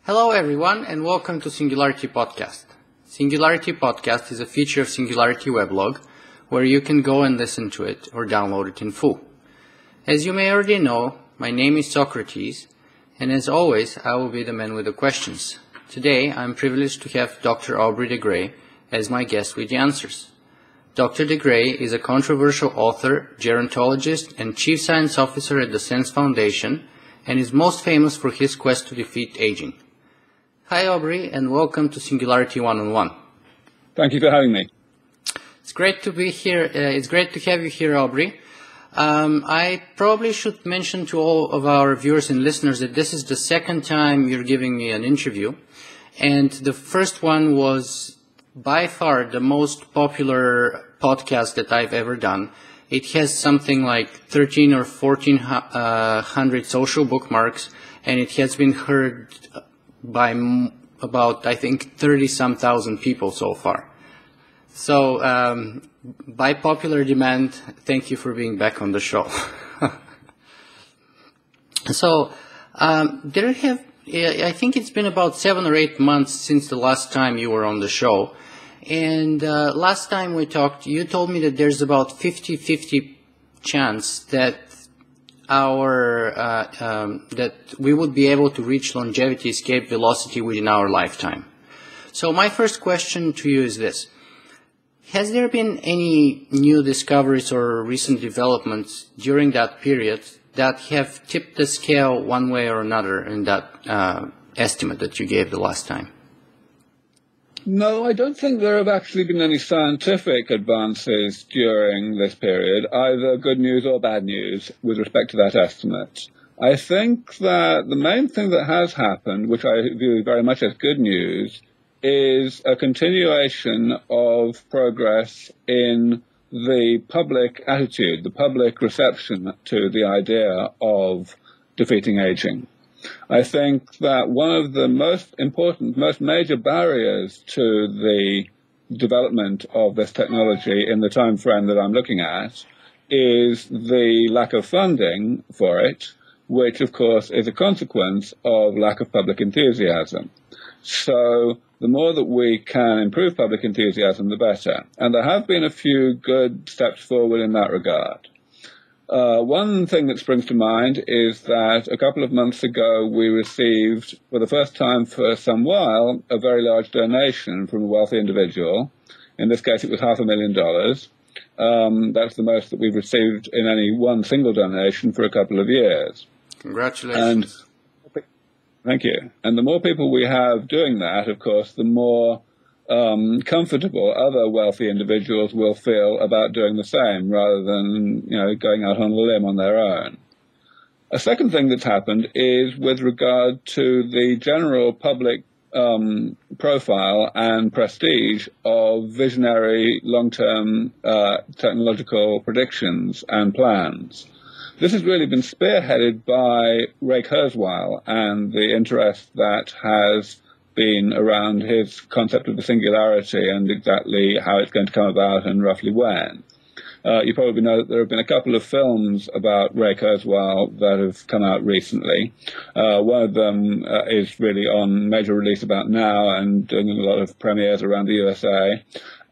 Hello everyone and welcome to Singularity Podcast. Singularity Podcast is a feature of Singularity weblog where you can go and listen to it or download it in full. As you may already know, my name is Socrates and as always I will be the man with the questions. Today I'm privileged to have Dr. Aubrey de Grey as my guest with the answers. Dr. de Grey is a controversial author, gerontologist and chief science officer at the Sense Foundation and is most famous for his quest to defeat aging. Hi Aubrey and welcome to Singularity One-on-One. Thank you for having me. It's great to be here. It's great to have you here, Aubrey. I probably should mention to all of our viewers and listeners that this is the second time you're giving me an interview. And the first one was by far the most popular podcast that I've ever done. It has something like 13 or 1400 social bookmarks, and it has been heard by about, I think, 30-some thousand people so far. So, by popular demand, thank you for being back on the show. So, I think it's been about 7 or 8 months since the last time you were on the show. And last time we talked, you told me that there's about 50-50 chance that that we would be able to reach longevity escape velocity within our lifetime. So my first question to you is this. Has there been any new discoveries or recent developments during that period that have tipped the scale one way or another in that estimate that you gave the last time? No, I don't think there have actually been any scientific advances during this period, either good news or bad news, with respect to that estimate. I think that the main thing that has happened, which I view very much as good news, is a continuation of progress in the public attitude, the public reception to the idea of defeating aging. I think that one of the most important, most major barriers to the development of this technology in the time frame that I'm looking at is the lack of funding for it, which of course is a consequence of lack of public enthusiasm. So the more that we can improve public enthusiasm, the better. And there have been a few good steps forward in that regard. One thing that springs to mind is that a couple of months ago we received, for the first time for some while, a very large donation from a wealthy individual. In this case it was $500,000. That's the most that we've received in any one single donation for a couple of years. Congratulations. Thank you. And the more people we have doing that, of course, the more comfortable other wealthy individuals will feel about doing the same rather than, going out on a limb on their own. A second thing that's happened is with regard to the general public profile and prestige of visionary long-term technological predictions and plans. This has really been spearheaded by Ray Kurzweil and the interest that has been around his concept of the singularity and exactly how it's going to come about and roughly when. You probably know that there have been a couple of films about Ray Kurzweil that have come out recently. One of them is really on major release about now and doing a lot of premieres around the USA.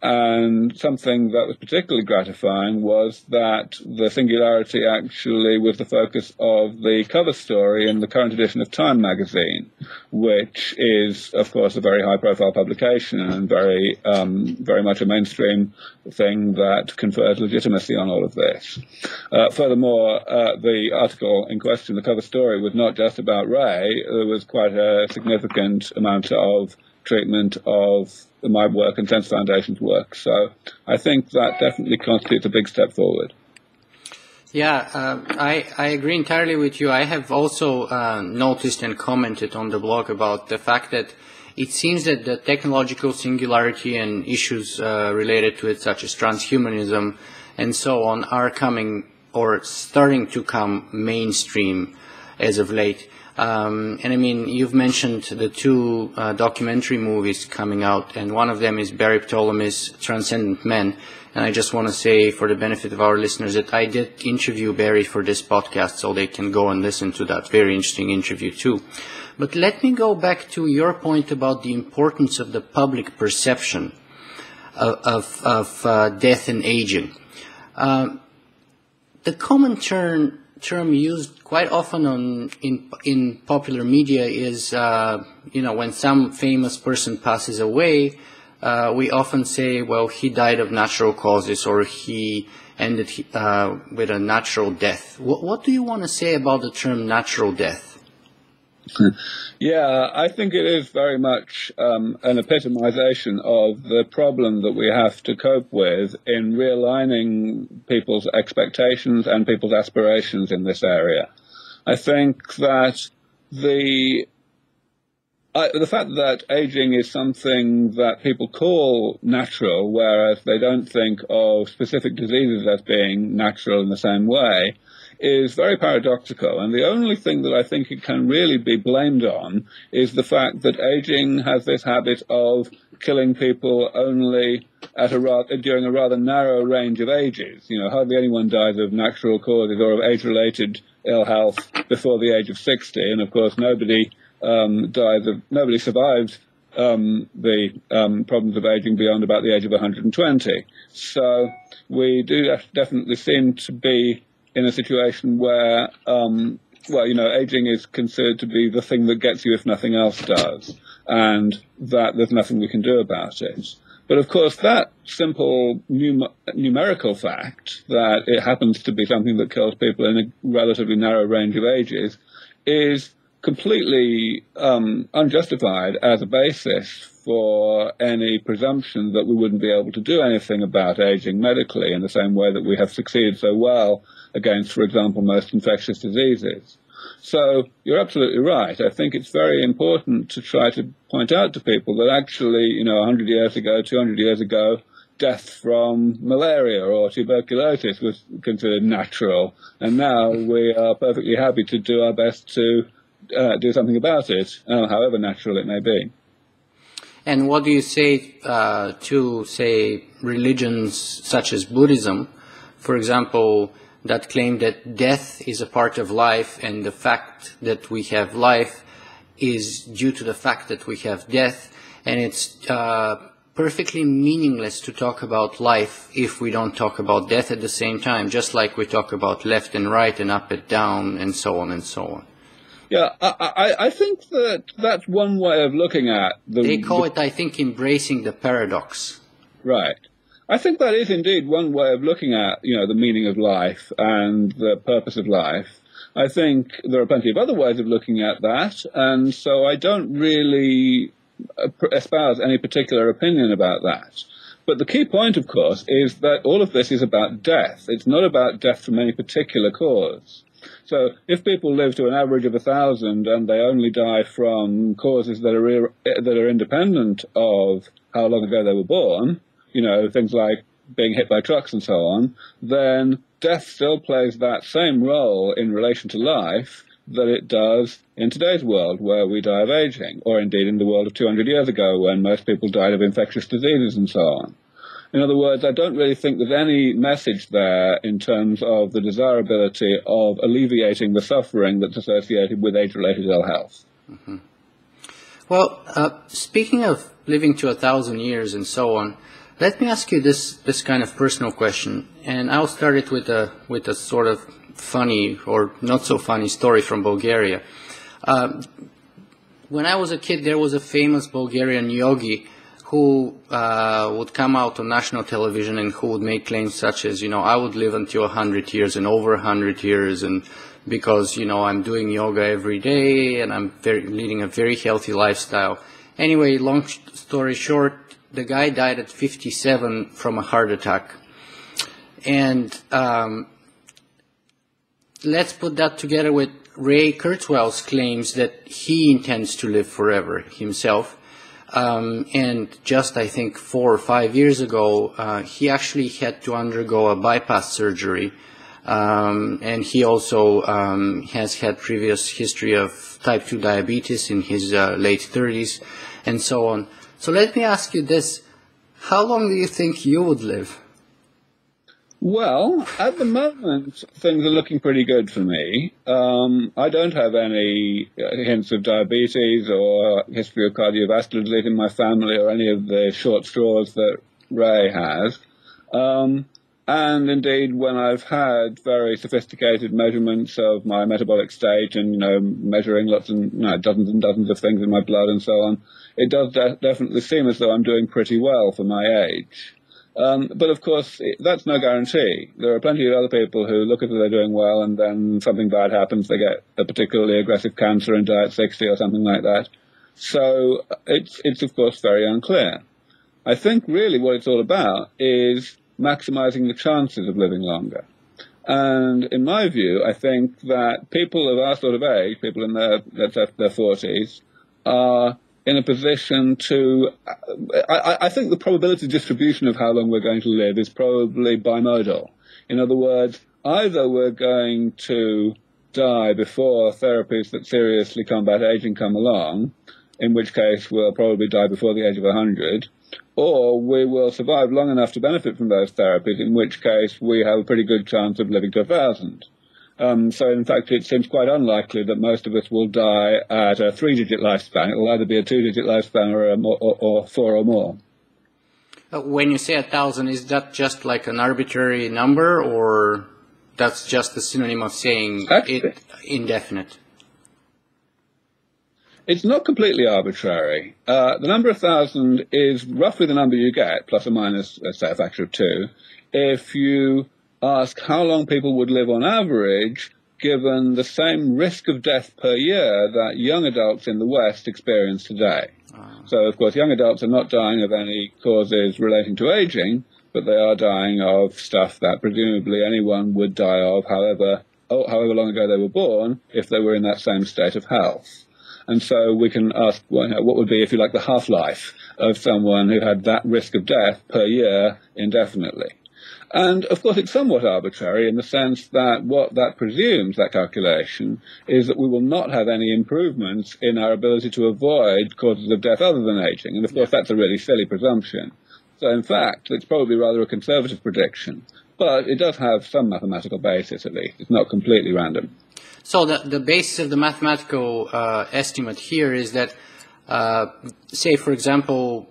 And something that was particularly gratifying was that the singularity actually was the focus of the cover story in the current edition of Time magazine, which is, of course, a very high-profile publication and very much a mainstream thing that confers legitimacy on all of this. Furthermore, the article in question, the cover story, was not just about Ray. There was quite a significant amount of treatment of my work and Sense Foundation's work. So I think that definitely constitutes a big step forward. Yeah, I agree entirely with you. I have also noticed and commented on the blog about the fact that it seems that the technological singularity and issues related to it, such as transhumanism and so on, are coming or starting to come mainstream. as of late. And I mean, you've mentioned the two documentary movies coming out, and one of them is Barry Ptolemy's Transcendent Men. And I just want to say, for the benefit of our listeners, that I did interview Barry for this podcast, so they can go and listen to that very interesting interview too. But let me go back to your point about the importance of the public perception of death and aging. The common term used quite often in popular media is, when some famous person passes away, we often say, well, he died of natural causes, or he ended with a natural death. What do you want to say about the term natural death? Yeah, I think it is very much an epitomization of the problem that we have to cope with in realigning people's expectations and people's aspirations in this area. I think that the fact that aging is something that people call natural, whereas they don't think of specific diseases as being natural in the same way, is very paradoxical. And the only thing that I think it can really be blamed on is the fact that aging has this habit of killing people only during a rather narrow range of ages. Hardly anyone dies of natural causes or of age-related ill health before the age of 60, and of course nobody survives the problems of aging beyond about the age of 120. So we do definitely seem to be in a situation where, aging is considered to be the thing that gets you if nothing else does, and that there's nothing we can do about it. But of course, that simple numerical fact that it happens to be something that kills people in a relatively narrow range of ages is completely unjustified as a basis for any presumption that we wouldn't be able to do anything about aging medically in the same way that we have succeeded so well against, for example, most infectious diseases. So you're absolutely right. I think it's very important to try to point out to people that actually, 100 years ago, 200 years ago, death from malaria or tuberculosis was considered natural. And now we are perfectly happy to do our best to do something about it, however natural it may be. And what do you say to, say, religions such as Buddhism, for example, that claim that death is a part of life, and the fact that we have life is due to the fact that we have death, and it's perfectly meaningless to talk about life if we don't talk about death at the same time, just like we talk about left and right and up and down and so on and so on. Yeah, I think that's one way of looking at They call it, I think, embracing the paradox. Right. I think that is indeed one way of looking at, the meaning of life and the purpose of life. I think there are plenty of other ways of looking at that, and so I don't really espouse any particular opinion about that. But the key point, of course, is that all of this is about death. It's not about death from any particular cause. So if people live to an average of 1,000 and they only die from causes that are independent of how long ago they were born, things like being hit by trucks and so on, then death still plays that same role in relation to life that it does in today's world, where we die of aging, or indeed in the world of 200 years ago when most people died of infectious diseases and so on. In other words, I don't really think there's any message there in terms of the desirability of alleviating the suffering that's associated with age-related ill health. Mm-hmm. Well, speaking of living to 1,000 years and so on, let me ask you this kind of personal question, and I'll start it with a sort of funny or not so funny story from Bulgaria. When I was a kid, there was a famous Bulgarian yogi who would come out on national television and who would make claims such as, I would live until 100 years and over 100 years, and because, I'm doing yoga every day and I'm leading a very healthy lifestyle. Anyway, long story short, the guy died at 57 from a heart attack. And let's put that together with Ray Kurzweil's claims that he intends to live forever himself. And just, I think, 4 or 5 years ago, he actually had to undergo a bypass surgery And he also has had previous history of type 2 diabetes in his late 30s and so on. So let me ask you this. How long do you think you would live? Well, at the moment, things are looking pretty good for me. I don't have any hints of diabetes or history of cardiovascular disease in my family or any of the short straws that Ray has. And indeed, when I've had very sophisticated measurements of my metabolic state and, measuring lots and dozens and dozens of things in my blood and so on, it does definitely seem as though I'm doing pretty well for my age. But of course, that's no guarantee. There are plenty of other people who look as though they're doing well and then something bad happens, they get a particularly aggressive cancer and die at 60 or something like that. So it's of course very unclear. I think really what it's all about is maximizing the chances of living longer. And in my view, I think that people of our sort of age, people in their 40s, are in a position to, I think the probability distribution of how long we're going to live is probably bimodal. In other words, either we're going to die before therapies that seriously combat aging come along, in which case we'll probably die before the age of 100, or we will survive long enough to benefit from those therapies, in which case we have a pretty good chance of living to 1,000. So, in fact, it seems quite unlikely that most of us will die at a 3-digit lifespan. It will either be a 2-digit lifespan or 4 or more. When you say 1,000, is that just like an arbitrary number, or that's just a synonym of saying it indefinite? It's not completely arbitrary. The number 1,000 is roughly the number you get, plus or minus, let's say, a factor of 2, if you ask how long people would live on average, given the same risk of death per year that young adults in the West experience today. So, of course, young adults are not dying of any causes relating to aging, but they are dying of stuff that presumably anyone would die of, however long ago they were born, if they were in that same state of health. And so we can ask what would be, if you like, the half-life of someone who had that risk of death per year indefinitely. And, of course, it's somewhat arbitrary in the sense that what that presumes, that calculation, is that we will not have any improvements in our ability to avoid causes of death other than aging. And, of course, that's a really silly presumption. So, in fact, it's probably rather a conservative prediction. But it does have some mathematical basis, at least. It's not completely random. So the basis of the mathematical estimate here is that, say, for example,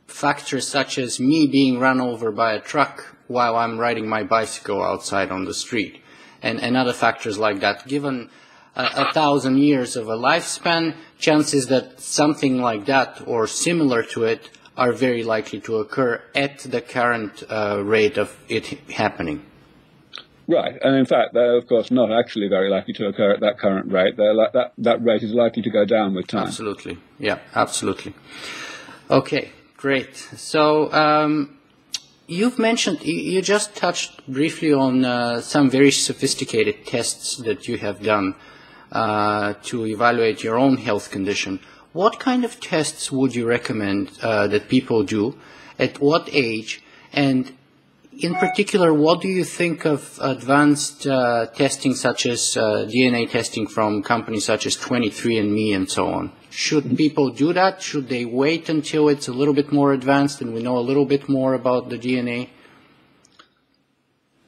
factors such as me being run over by a truck while I'm riding my bicycle outside on the street, and other factors like that. Given 1,000 years of a lifespan, chances that something like that or similar to it are very likely to occur at the current rate of it happening. Right, and in fact, they're of course not actually very likely to occur at that current rate. That rate is likely to go down with time. Absolutely, yeah, absolutely. Okay, great. So you've mentioned, you just touched briefly on some very sophisticated tests that you have done to evaluate your own health condition. What kind of tests would you recommend that people do? At what age? And in particular, what do you think of advanced testing such as DNA testing from companies such as 23andMe and so on? Should people do that? Should they wait until it's a little bit more advanced and we know a little bit more about the DNA?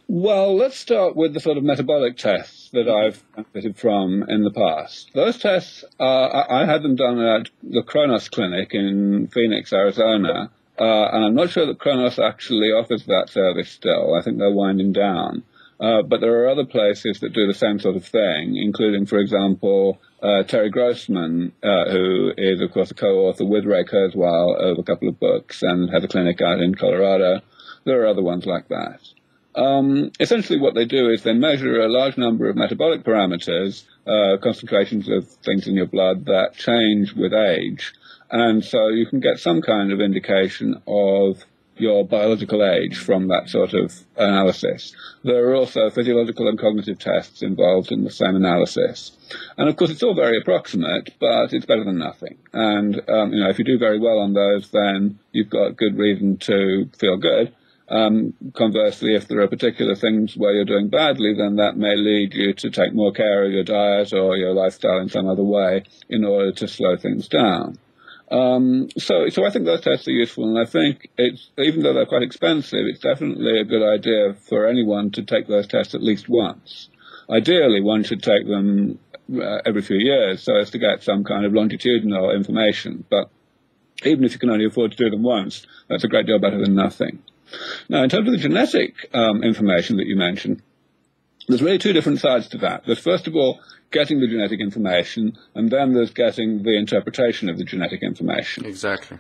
Well, let's start with the sort of metabolic tests that I've benefited from in the past. Those tests, I had them done at the Kronos Clinic in Phoenix, Arizona. And I'm not sure that Kronos actually offers that service still. I think they're winding down. But there are other places that do the same sort of thing, including, for example, Terry Grossman, who is, of course, a co-author with Ray Kurzweil of a couple of books and has a clinic out in Colorado. There are other ones like that. Essentially what they do is they measure a large number of metabolic parameters, concentrations of things in your blood that change with age. And so you can get some kind of indication of your biological age from that sort of analysis. There are also physiological and cognitive tests involved in the same analysis. And of course it's all very approximate, but it's better than nothing. And, if you do very well on those, then you've got good reason to feel good. Conversely, if there are particular things where you're doing badly, then that may lead you to take more care of your diet or your lifestyle in some other way in order to slow things down. So I think those tests are useful, and I think even though they're quite expensive, it's definitely a good idea for anyone to take those tests at least once. Ideally, one should take them every few years so as to get some kind of longitudinal information, but even if you can only afford to do them once, that's a great deal better than nothing. Now, in terms of the genetic information that you mentioned, there's really two different sides to that. There's, first of all, getting the genetic information, and then there's getting the interpretation of the genetic information. Exactly.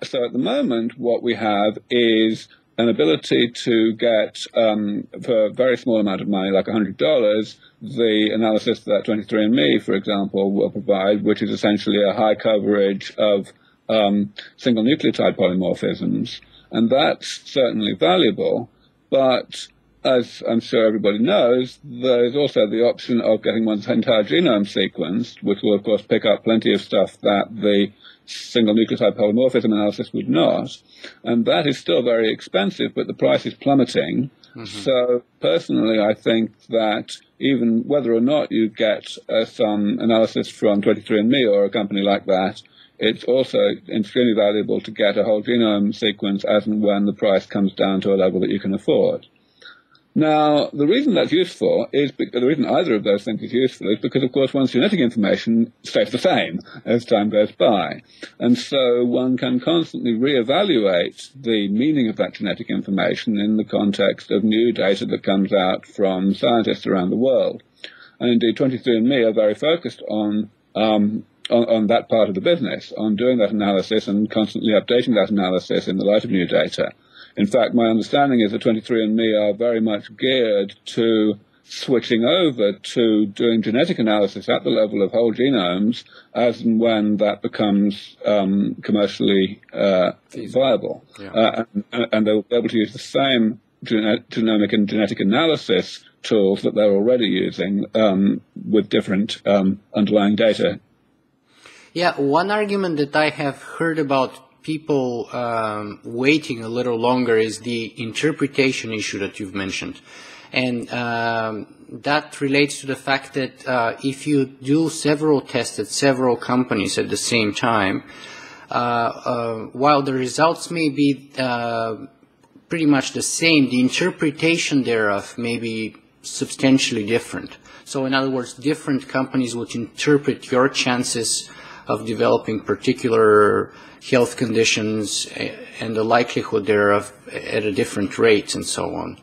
So at the moment, what we have is an ability to get, for a very small amount of money, like $100, the analysis that 23andMe, for example, will provide, which is essentially a high coverage of single nucleotide polymorphisms. And that's certainly valuable, but as I'm sure everybody knows, there's also the option of getting one's entire genome sequenced, which will, of course, pick up plenty of stuff that the single nucleotide polymorphism analysis would not. And that is still very expensive, but the price is plummeting. Mm-hmm. So personally, I think that even whether or not you get some analysis from 23andMe or a company like that, it's also extremely valuable to get a whole genome sequence as and when the price comes down to a level that you can afford. Now, the reason that's useful is, the reason either of those things is useful is because, of course, one's genetic information stays the same as time goes by. And so one can constantly reevaluate the meaning of that genetic information in the context of new data that comes out from scientists around the world. And indeed, 23andMe are very focused on that part of the business, on doing that analysis and constantly updating that analysis in the light of new data. In fact, my understanding is that 23andMe are very much geared to switching over to doing genetic analysis at the level of whole genomes as and when that becomes commercially viable. Yeah. And they'll be able to use the same genomic and genetic analysis tools that they're already using with different underlying data. Yeah, one argument that I have heard about people waiting a little longer is the interpretation issue that you've mentioned. And that relates to the fact that if you do several tests at several companies at the same time, while the results may be pretty much the same, the interpretation thereof may be substantially different. So in other words, different companies would interpret your chances of developing particular health conditions and the likelihood thereof at a different rate and so on.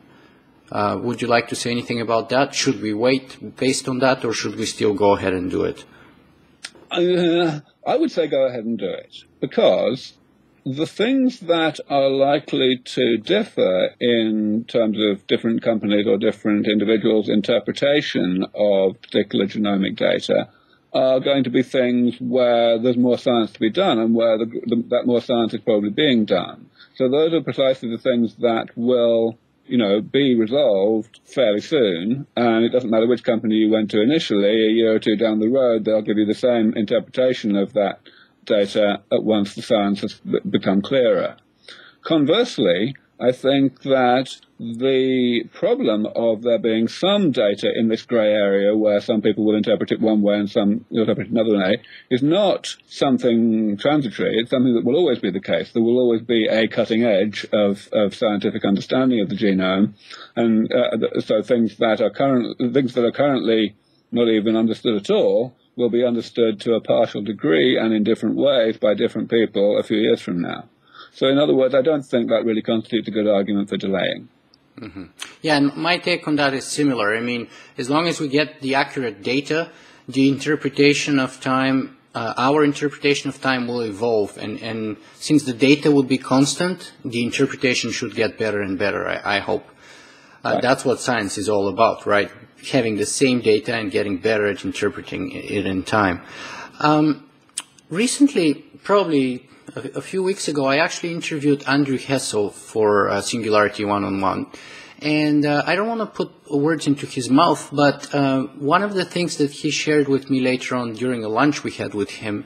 Would you like to say anything about that? Should we wait based on that, or should we still go ahead and do it? I would say go ahead and do it, because the things that are likely to differ in terms of different companies or different individuals' interpretation of particular genomic data are going to be things where there's more science to be done and where that more science is probably being done. So those are precisely the things that will, be resolved fairly soon. And it doesn't matter which company you went to initially, a year or two down the road, they'll give you the same interpretation of that data once the science has become clearer. Conversely, I think that the problem of there being some data in this grey area where some people will interpret it one way and some will interpret it another way is not something transitory. It's something that will always be the case. There will always be a cutting edge of scientific understanding of the genome, and so things that are currently not even understood at all will be understood to a partial degree and in different ways by different people a few years from now. So in other words, I don't think that really constitutes a good argument for delaying. Mm-hmm. Yeah, and my take on that is similar. I mean, as long as we get the accurate data, the interpretation of time, our interpretation of time will evolve. And since the data will be constant, the interpretation should get better and better, I hope. Right. That's what science is all about, right? Having the same data and getting better at interpreting it in time. Recently, probably a few weeks ago, I actually interviewed Andrew Hessel for Singularity One-on-One. And I don't want to put words into his mouth, but one of the things that he shared with me later on during a lunch we had with him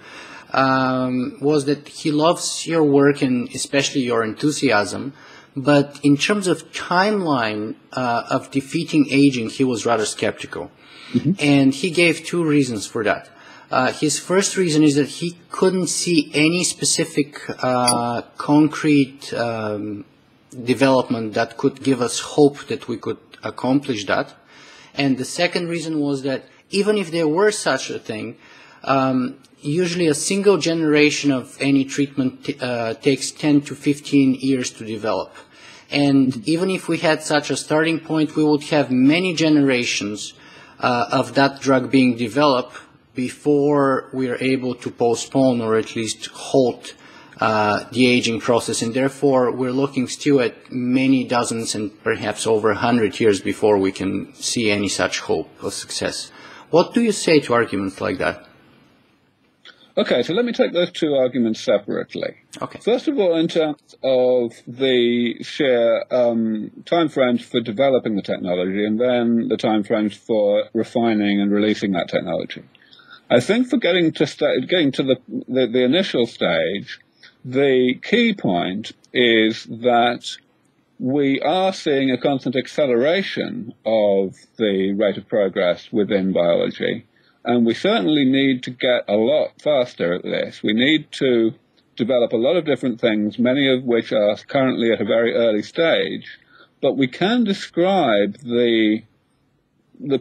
was that he loves your work and especially your enthusiasm, but in terms of timeline of defeating aging, he was rather skeptical. Mm-hmm. And he gave two reasons for that. His first reason is that he couldn't see any specific concrete development that could give us hope that we could accomplish that. And the second reason was that even if there were such a thing, usually a single generation of any treatment takes 10 to 15 years to develop. And even if we had such a starting point, we would have many generations of that drug being developed before we are able to postpone or at least halt the aging process. And therefore, we're looking still at many dozens and perhaps over 100 years before we can see any such hope of success. What do you say to arguments like that? Okay, so let me take those two arguments separately. Okay. First of all, in terms of the sheer time frames for developing the technology and then the time frames for refining and releasing that technology. I think for getting to the initial stage, the key point is that we are seeing a constant acceleration of the rate of progress within biology. And we certainly need to get a lot faster at this. We need to develop a lot of different things, many of which are currently at a very early stage. But we can describe the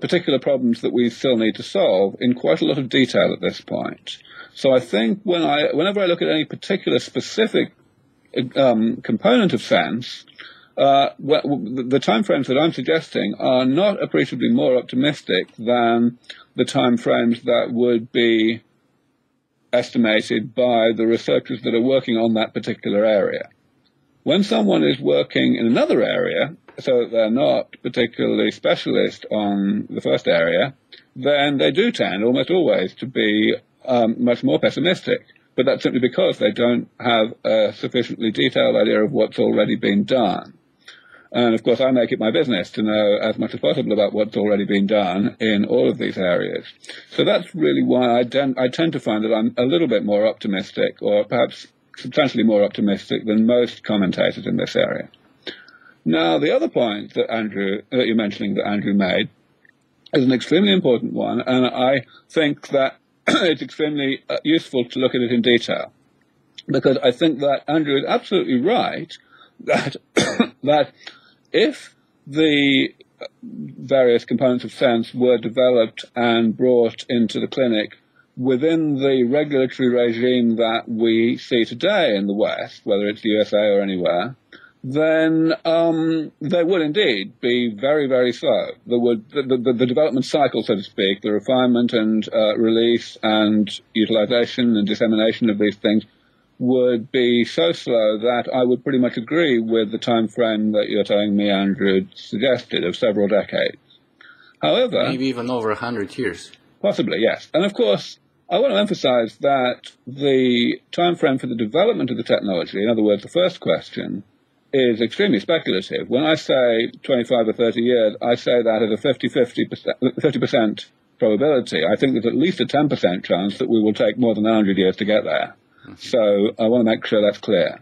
particular problems that we still need to solve in quite a lot of detail at this point. So I think whenever I look at any particular specific component of sense, the timeframes that I'm suggesting are not appreciably more optimistic than the timeframes that would be estimated by the researchers that are working on that particular area. When someone is working in another area, so that they're not particularly specialist on the first area, then they do tend almost always to be much more pessimistic. But that's simply because they don't have a sufficiently detailed idea of what's already been done. And, of course, I make it my business to know as much as possible about what's already been done in all of these areas. So that's really why I tend to find that I'm a little bit more optimistic, or perhaps substantially more optimistic than most commentators in this area. Now, the other point that you're mentioning that Andrew made is an extremely important one, and I think that it's extremely useful to look at it in detail, because I think that Andrew is absolutely right that that if the various components of sense were developed and brought into the clinic within the regulatory regime that we see today in the West, whether it's the USA or anywhere, then they would indeed be very, very slow. The development cycle, so to speak, the refinement and release and utilization and dissemination of these things would be so slow that I would pretty much agree with the time frame that you're telling me, Andrew, suggested of several decades. However, maybe even over 100 years. Possibly, yes. And of course, I want to emphasize that the time frame for the development of the technology, in other words, the first question, is extremely speculative. When I say 25 or 30 years, I say that at a 50% probability. I think there's at least a 10% chance that we will take more than 100 years to get there. So I want to make sure that's clear.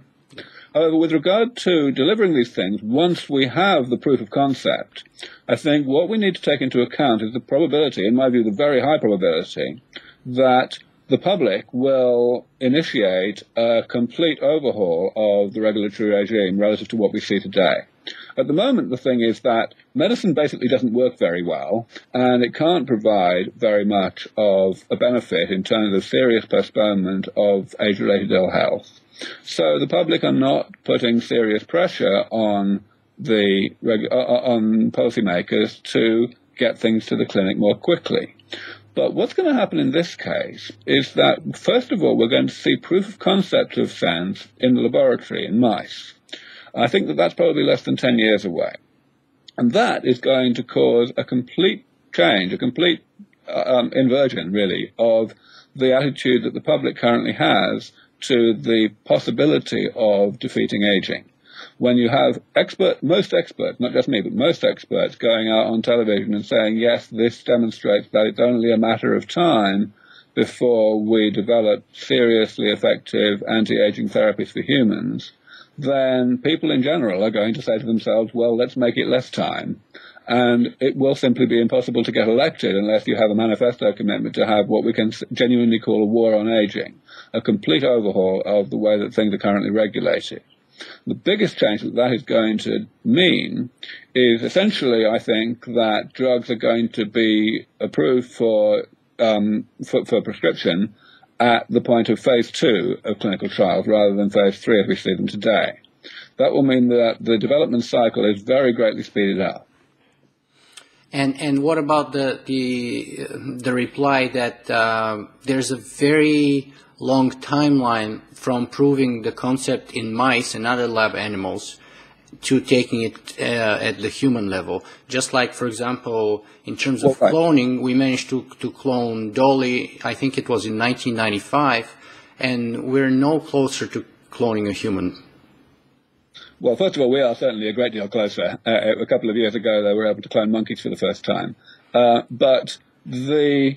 However, with regard to delivering these things, once we have the proof of concept, I think what we need to take into account is the probability, in my view, the very high probability, that the public will initiate a complete overhaul of the regulatory regime relative to what we see today. At the moment, the thing is that medicine basically doesn't work very well, and it can't provide very much of a benefit in terms of serious postponement of age-related ill health. So the public are not putting serious pressure on on policymakers to get things to the clinic more quickly. But what's going to happen in this case is that, first of all, we're going to see proof of concept of sense in the laboratory in mice. I think that that's probably less than 10 years away. And that is going to cause a complete change, a complete inversion, really, of the attitude that the public currently has to the possibility of defeating aging. When you have most experts, not just me, but most experts going out on television and saying, yes, this demonstrates that it's only a matter of time before we develop seriously effective anti-aging therapies for humans, then people in general are going to say to themselves, well, let's make it less time. And it will simply be impossible to get elected unless you have a manifesto commitment to have what we can genuinely call a war on aging, a complete overhaul of the way that things are currently regulated. The biggest change that that is going to mean is essentially, I think, that drugs are going to be approved for prescription at the point of phase 2 of clinical trials rather than phase 3 as we see them today. That will mean that the development cycle is very greatly speeded up. And what about the reply that there's a very long timeline from proving the concept in mice and other lab animals to taking it at the human level? Just like, for example, in terms of cloning, we managed to clone Dolly, I think it was in 1995, and we're no closer to cloning a human. Well, first of all, we are certainly a great deal closer. A couple of years ago, they were able to clone monkeys for the first time. But the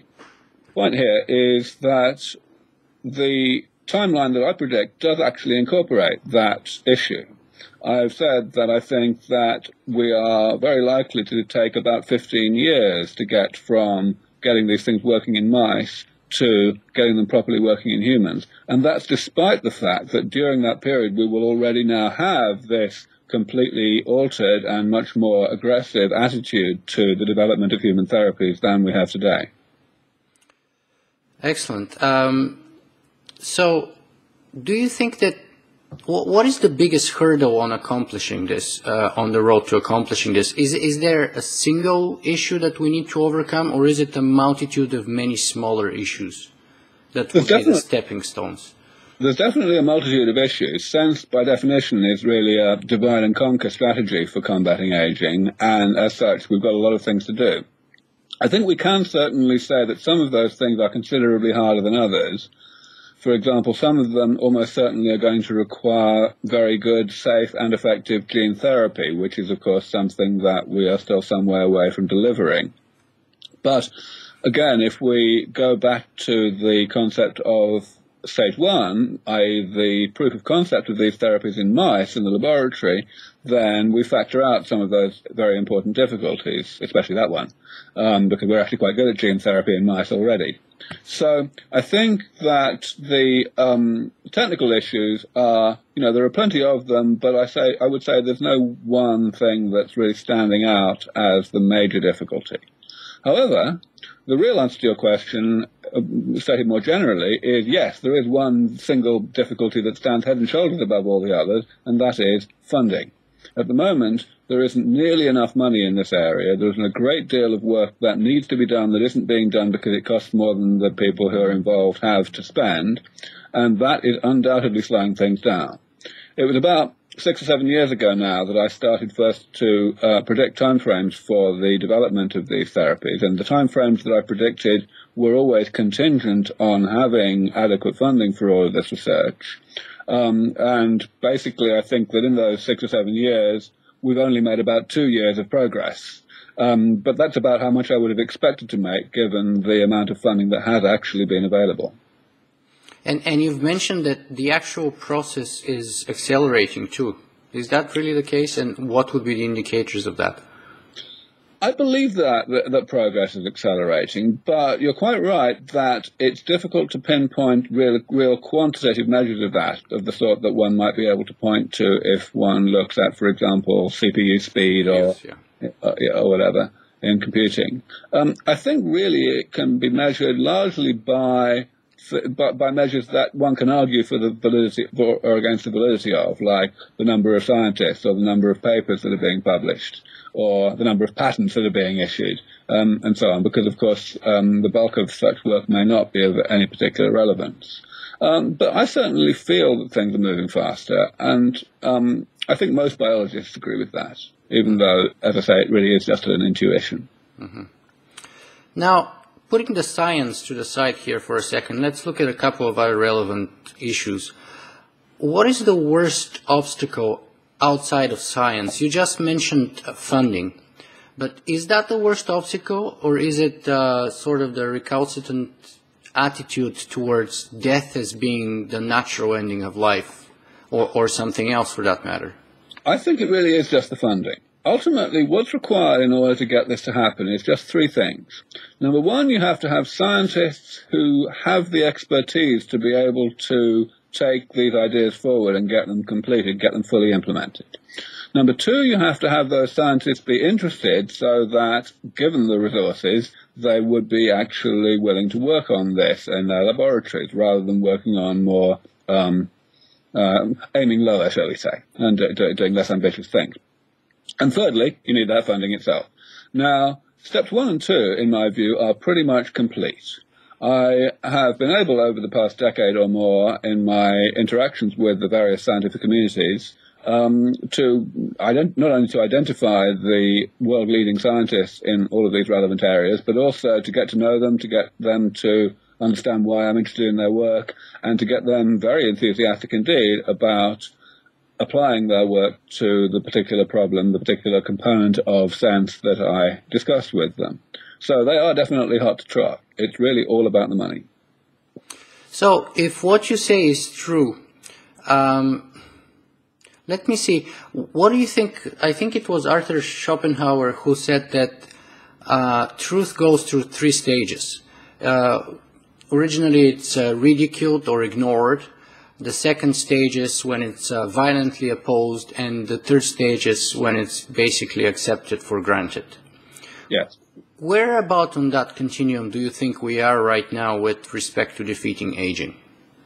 point here is that the timeline that I predict does actually incorporate that issue. I've said that I think that we are very likely to take about 15 years to get from getting these things working in mice to getting them properly working in humans. And that's despite the fact that during that period we will already now have this completely altered and much more aggressive attitude to the development of human therapies than we have today. Excellent. So do you think that what is the biggest hurdle on accomplishing this, on the road to accomplishing this? Is there a single issue that we need to overcome, or is it a multitude of many smaller issues that would be the stepping stones? There's definitely a multitude of issues. Sense, by definition, is really a divide and conquer strategy for combating aging, and as such, we've got a lot of things to do. I think we can certainly say that some of those things are considerably harder than others. For example, some of them almost certainly are going to require very good, safe, and effective gene therapy, which is, of course, something that we are still some way away from delivering. But, again, if we go back to the concept of stage 1, i.e. the proof of concept of these therapies in mice in the laboratory, then we factor out some of those very important difficulties, especially that one, because we're actually quite good at gene therapy in mice already. So I think that the technical issues are, there are plenty of them, but I would say there's no one thing that's really standing out as the major difficulty. However, the real answer to your question, stated more generally, is yes, there is one single difficulty that stands head and shoulders above all the others, and that is funding. At the moment, there isn't nearly enough money in this area. There's a great deal of work that needs to be done that isn't being done because it costs more than the people who are involved have to spend, and that is undoubtedly slowing things down. It was about 6 or 7 years ago now that I started first to predict timeframes for the development of these therapies, and the timeframes that I predicted were always contingent on having adequate funding for all of this research. And basically, I think that in those 6 or 7 years, we've only made about 2 years of progress. But that's about how much I would have expected to make, given the amount of funding that has actually been available. And you've mentioned that the actual process is accelerating too. Is that really the case? And what would be the indicators of that? I believe that progress is accelerating, but you're quite right that it's difficult to pinpoint real quantitative measures of that, of the sort that one might be able to point to if one looks at, for example, CPU speed or whatever in computing. I think really it can be measured largely by measures that one can argue for the validity or against the validity of, like the number of scientists or the number of papers that are being published, or the number of patents that are being issued, and so on, because, of course, the bulk of such work may not be of any particular relevance. But I certainly feel that things are moving faster, and I think most biologists agree with that, even though, as I say, it really is just an intuition. Mm-hmm. Now, putting the science to the side here for a second, let's look at a couple of other relevant issues. What is the worst obstacle outside of science? You just mentioned funding, but is that the worst obstacle, or is it sort of the recalcitrant attitude towards death as being the natural ending of life? or something else for that matter? I think it really is just the funding. Ultimately, what's required in order to get this to happen is just three things. Number one, you have to have scientists who have the expertise to be able to take these ideas forward and get them completed, get them fully implemented. Number two, you have to have those scientists be interested so that, given the resources, they would be actually willing to work on this in their laboratories rather than working on more aiming lower, shall we say, and doing less ambitious things. And thirdly, you need that funding itself. Now, steps 1 and 2, in my view, are pretty much complete. I have been able, over the past decade or more, in my interactions with the various scientific communities, to not only to identify the world-leading scientists in all of these relevant areas, but also to get to know them, to get them to understand why I'm interested in their work, and to get them very enthusiastic indeed about applying their work to the particular problem, the particular component of sense that I discussed with them. So they are definitely hot to trot. It's really all about the money. So if what you say is true, let me see. What do you think? I think it was Arthur Schopenhauer who said that truth goes through 3 stages. Originally, it's ridiculed or ignored. The second stage is when it's violently opposed, and the third stage is when it's basically accepted for granted. Yes. Where about on that continuum do you think we are right now with respect to defeating aging?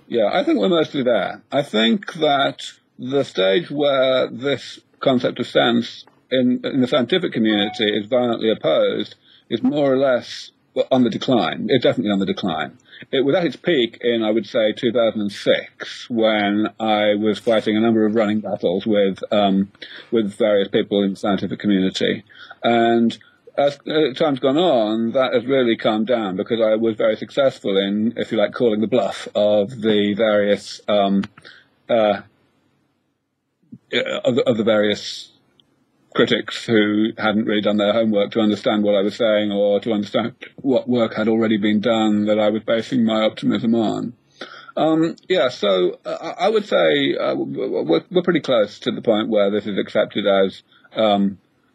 Yeah, I think we're mostly there. I think that the stage where this concept of sense in the scientific community is violently opposed is more or less on the decline. It's definitely on the decline. It was at its peak in, I would say, 2006, when I was fighting a number of running battles with various people in the scientific community. And as time's gone on, that has really calmed down because I was very successful in, if you like, calling the bluff of the various critics who hadn't really done their homework to understand what I was saying or to understand what work had already been done that I was basing my optimism on. So I would say we're pretty close to the point where this is accepted as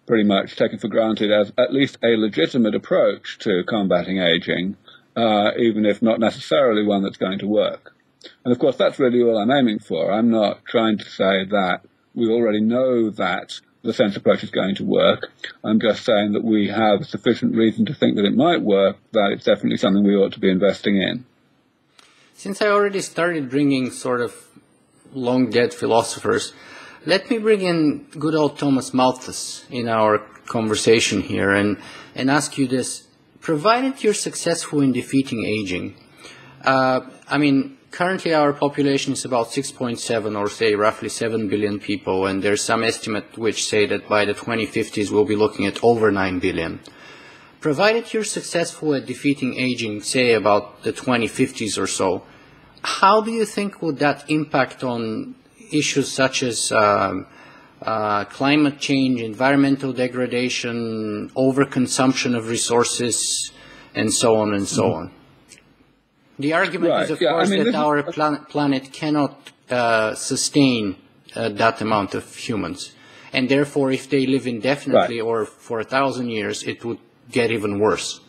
pretty much taken for granted as at least a legitimate approach to combating aging, even if not necessarily one that's going to work. And of course, that's really all I'm aiming for. I'm not trying to say that we already know that the sense approach is going to work. I'm just saying that we have sufficient reason to think that it might work, that it's definitely something we ought to be investing in. Since I already started bringing sort of long-dead philosophers, let me bring in good old Thomas Malthus in our conversation here and ask you this. Provided you're successful in defeating aging, currently our population is about 6.7 or say roughly 7 billion people, and there's some estimate which say that by the 2050s we'll be looking at over 9 billion. Provided you're successful at defeating aging, say about the 2050s or so, how do you think would that impact on issues such as climate change, environmental degradation, overconsumption of resources, and so on and so on? The argument is, of course, that our planet cannot sustain that amount of humans. And therefore, if they live indefinitely or for 1,000 years, it would get even worse.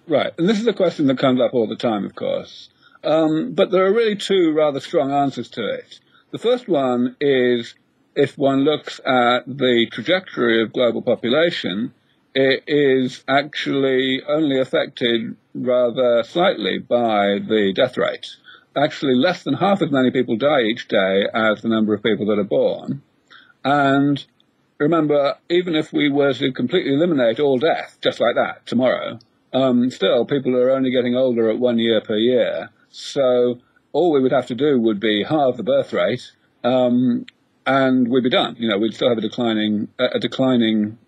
Right. And this is a question that comes up all the time, of course. But there are really 2 rather strong answers to it. The first one is, if one looks at the trajectory of global population, it is actually only affected rather slightly by the death rate. Actually, less than half as many people die each day as the number of people that are born. And remember, even if we were to completely eliminate all death, just like that, tomorrow, still people are only getting older at 1 year per year. So all we would have to do would be halve the birth rate, and we'd be done. We'd still have a declining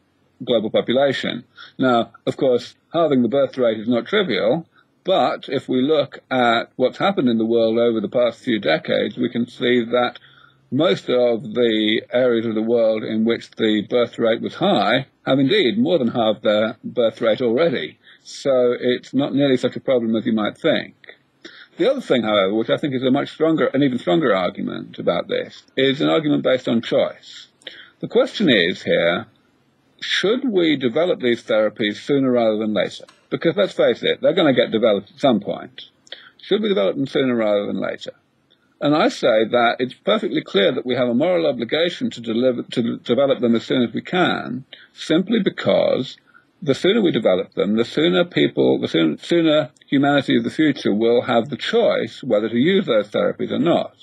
global population. Now, of course, halving the birth rate is not trivial, but if we look at what's happened in the world over the past few decades, we can see that most of the areas of the world in which the birth rate was high have indeed more than halved their birth rate already. So it's not nearly such a problem as you might think. The other thing, however, which I think is a much stronger, an even stronger argument about this, is an argument based on choice. The question is here, should we develop these therapies sooner rather than later? Because let's face it, they're going to get developed at some point. Should we develop them sooner rather than later? And I say that it's perfectly clear that we have a moral obligation to develop them as soon as we can, simply because the sooner we develop them, the sooner humanity of the future will have the choice whether to use those therapies or not.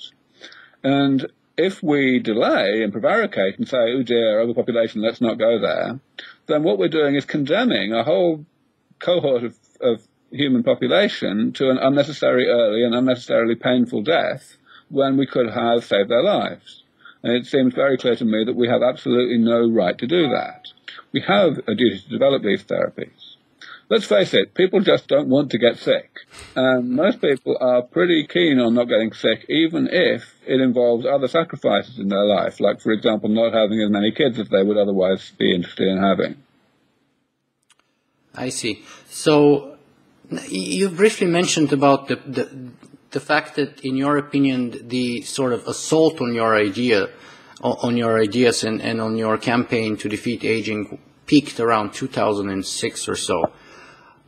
And if we delay and prevaricate and say, oh dear, overpopulation, let's not go there, then what we're doing is condemning a whole cohort of human population to an unnecessary early and unnecessarily painful death when we could have saved their lives. And it seems very clear to me that we have absolutely no right to do that. We have a duty to develop these therapies. Let's face it, people just don't want to get sick. And most people are pretty keen on not getting sick, even if it involves other sacrifices in their life, like, for example, not having as many kids as they would otherwise be interested in having. I see. So you briefly mentioned about the fact that, in your opinion, the sort of assault on your ideas and on your campaign to defeat aging peaked around 2006 or so.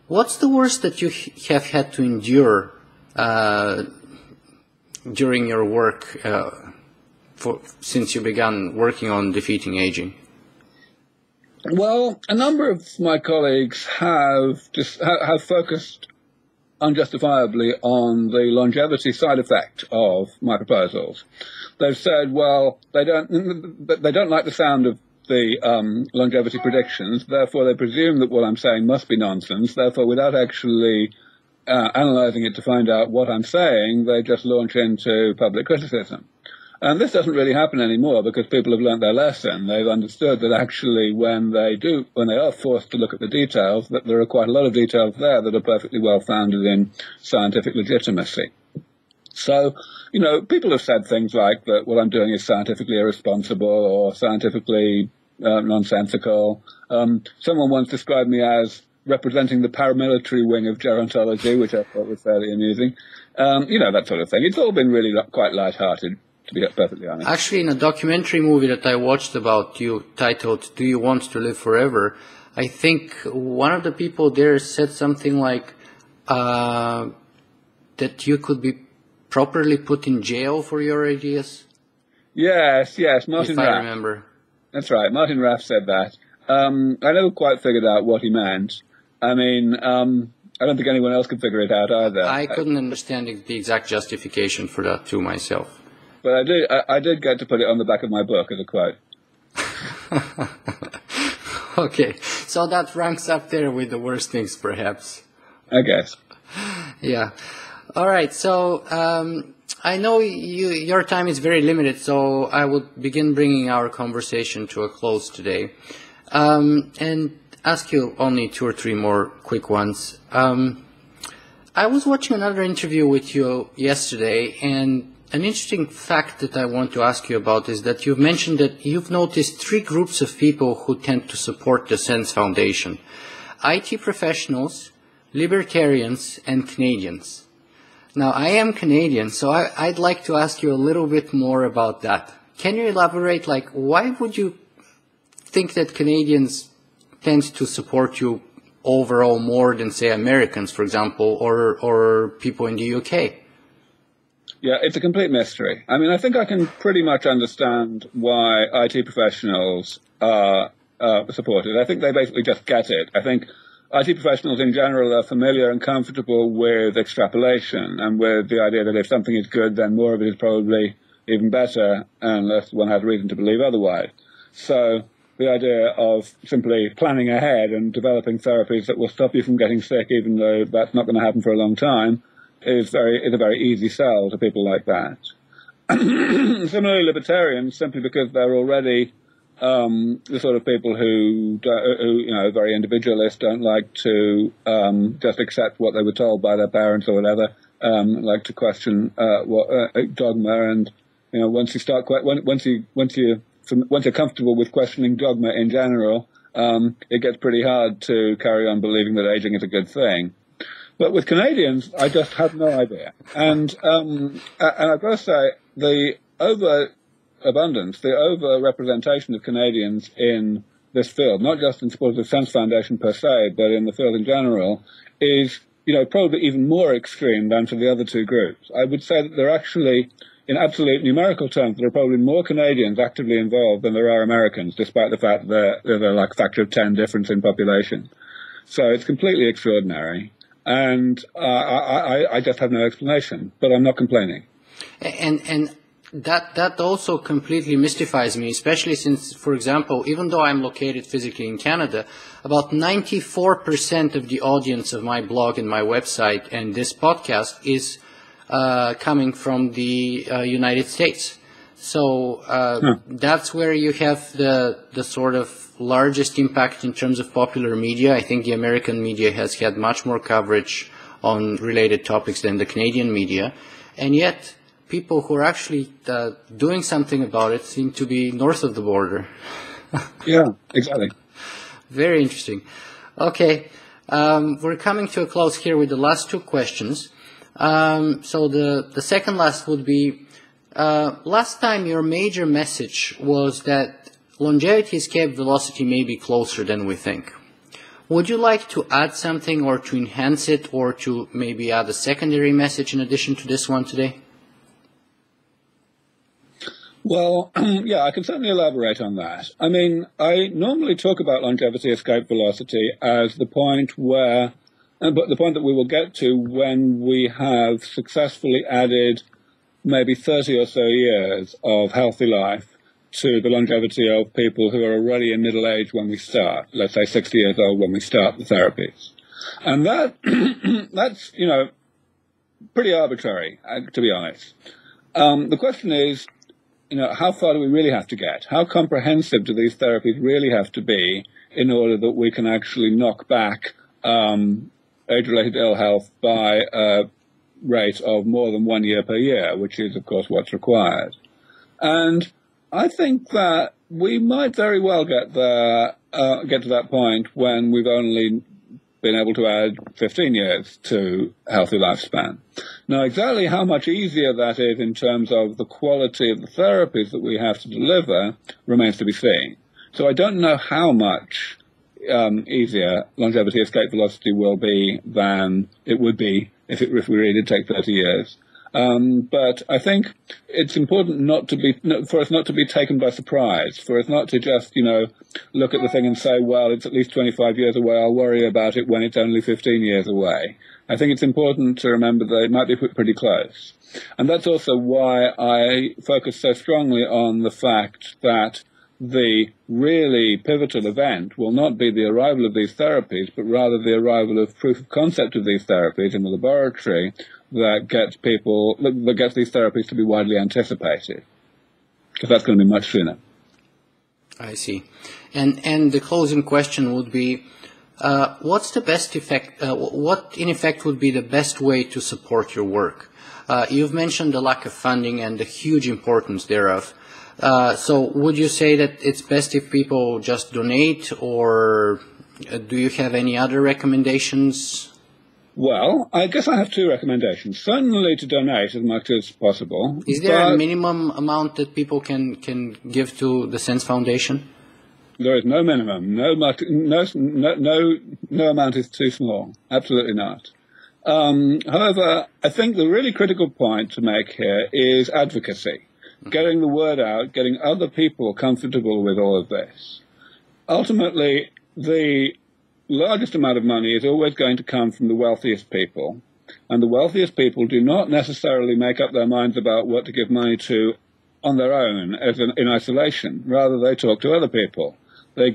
What's the worst that you have had to endure during your work since you began working on defeating aging? Well, a number of my colleagues have focused unjustifiably on the longevity side effect of my proposals. They've said, well, they don't like the sound of the longevity predictions, therefore they presume that what I'm saying must be nonsense, therefore without actually analysing it to find out what I'm saying, they just launch into public criticism. And this doesn't really happen anymore because people have learnt their lesson. They've understood that actually when they are forced to look at the details, that there are quite a lot of details there that are perfectly well founded in scientific legitimacy. So, people have said things like that what I'm doing is scientifically irresponsible or scientifically nonsensical. Someone once described me as representing the paramilitary wing of gerontology, which I thought was fairly amusing. That sort of thing. It's all been really quite light-hearted, to be perfectly honest. Actually, in a documentary movie that I watched about you titled Do You Want to Live Forever, I think one of the people there said something like that you could be properly put in jail for your ideas? Yes, Martin Raff. If I remember. That's right, Martin Raff said that. I never quite figured out what he meant. I mean, I don't think anyone else could figure it out either. I couldn't understand the exact justification for that too myself. But I did get to put it on the back of my book as a quote. Okay, so that ranks up there with the worst things, perhaps. I guess. Yeah. All right, so I know your time is very limited, so I will begin bringing our conversation to a close today, and ask you only 2 or 3 more quick ones. I was watching another interview with you yesterday, and an interesting fact that I want to ask you about is that you've mentioned that you've noticed 3 groups of people who tend to support the Sense Foundation: IT professionals, libertarians, and Canadians. Now, I am Canadian, so I'd like to ask you a little bit more about that. Can you elaborate, why would you think that Canadians tend to support you overall more than, say, Americans, for example, or people in the UK? Yeah, it's a complete mystery. I mean, I think I can pretty much understand why IT professionals are supported. I think they basically just get it. I think IT professionals in general are familiar and comfortable with extrapolation and with the idea that if something is good, then more of it is probably even better, unless one has reason to believe otherwise. So the idea of simply planning ahead and developing therapies that will stop you from getting sick, even though that's not going to happen for a long time, is a very easy sell to people like that. Similarly, libertarians, simply because they're already the sort of people who very individualist, don't like to just accept what they were told by their parents or whatever, like to question dogma, and once you're comfortable with questioning dogma in general, it gets pretty hard to carry on believing that aging is a good thing. But with Canadians, I just have no idea. And I've got to say, the overabundance, the over-representation of Canadians in this field, not just in support of the Sense Foundation per se, but in the field in general, is, probably even more extreme than for the other two groups. I would say that there are actually, in absolute numerical terms, there are probably more Canadians actively involved than there are Americans, despite the fact that there's a factor of 10 difference in population. So it's completely extraordinary. And I just have no explanation, but I'm not complaining. And that also completely mystifies me, especially since, for example, even though I'm located physically in Canada, about 94% of the audience of my blog and my website and this podcast is coming from the United States. So that's where you have the sort of largest impact in terms of popular media. I think the American media has had much more coverage on related topics than the Canadian media. And yet, people who are actually doing something about it seem to be north of the border. Yeah, exactly. Very interesting. Okay, we're coming to a close here with the last two questions. So the second last would be, last time your major message was that longevity escape velocity may be closer than we think. Would you like to add something or to enhance it or to maybe add a secondary message in addition to this one today? Well, yeah, I can certainly elaborate on that. I mean, I normally talk about longevity escape velocity as the point where, but the point that we will get to when we have successfully added maybe 30 or so years of healthy life to the longevity of people who are already in middle age when we start, let's say 60 years old when we start the therapies. And that's, pretty arbitrary, to be honest. The question is, how far do we really have to get? How comprehensive do these therapies really have to be in order that we can actually knock back age-related ill health by a rate of more than 1 year per year, which is, of course, what's required. And I think that we might very well get to that point when we've only been able to add 15 years to healthy lifespan. Now, exactly how much easier that is in terms of the quality of the therapies that we have to deliver remains to be seen. So I don't know how much easier longevity escape velocity will be than it would be if we really did take 30 years. But I think it's important for us not to be taken by surprise, for us not to just, look at the thing and say, well, it's at least 25 years away, I'll worry about it when it's only 15 years away. I think it's important to remember that it might be pretty close. And that's also why I focus so strongly on the fact that the really pivotal event will not be the arrival of these therapies, but rather the arrival of proof of concept of these therapies in the laboratory that gets these therapies to be widely anticipated. Because that's going to be much sooner. I see. And the closing question would be, what's the best effect, what in effect would be the best way to support your work? You've mentioned the lack of funding and the huge importance thereof. So would you say that it's best if people just donate, or do you have any other recommendations? Well, I guess I have two recommendations. Certainly to donate as much as possible. Is there a minimum amount that people can give to the Sense Foundation? There is no minimum. No amount is too small. Absolutely not. However, I think the really critical point to make here is advocacy. Getting the word out, getting other people comfortable with all of this. Ultimately, the largest amount of money is always going to come from the wealthiest people. And the wealthiest people do not necessarily make up their minds about what to give money to on their own, in isolation. Rather, they talk to other people. They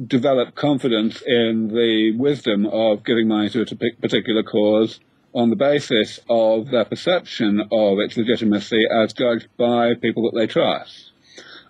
develop confidence in the wisdom of giving money to a particular cause on the basis of their perception of its legitimacy as judged by people that they trust.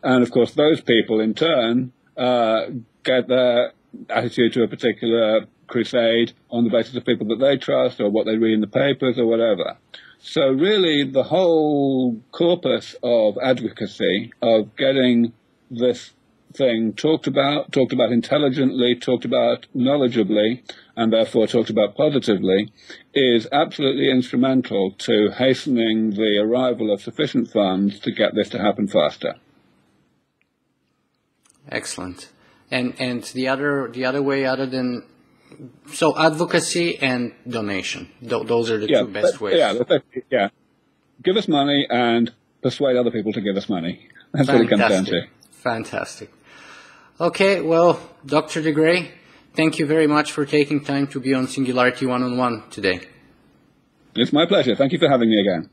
And, of course, those people, in turn, get their attitude to a particular crusade on the basis of people that they trust or what they read in the papers or whatever. So really the whole corpus of advocacy, of getting this something talked about intelligently, talked about knowledgeably, and therefore talked about positively, is absolutely instrumental to hastening the arrival of sufficient funds to get this to happen faster. Excellent. And the other way, other than so advocacy and donation, those are the two best ways. Yeah. Give us money and persuade other people to give us money. That's what it comes down to. Fantastic. Okay, well, Dr. DeGray, thank you very much for taking time to be on Singularity One-on-One today. It's my pleasure. Thank you for having me again.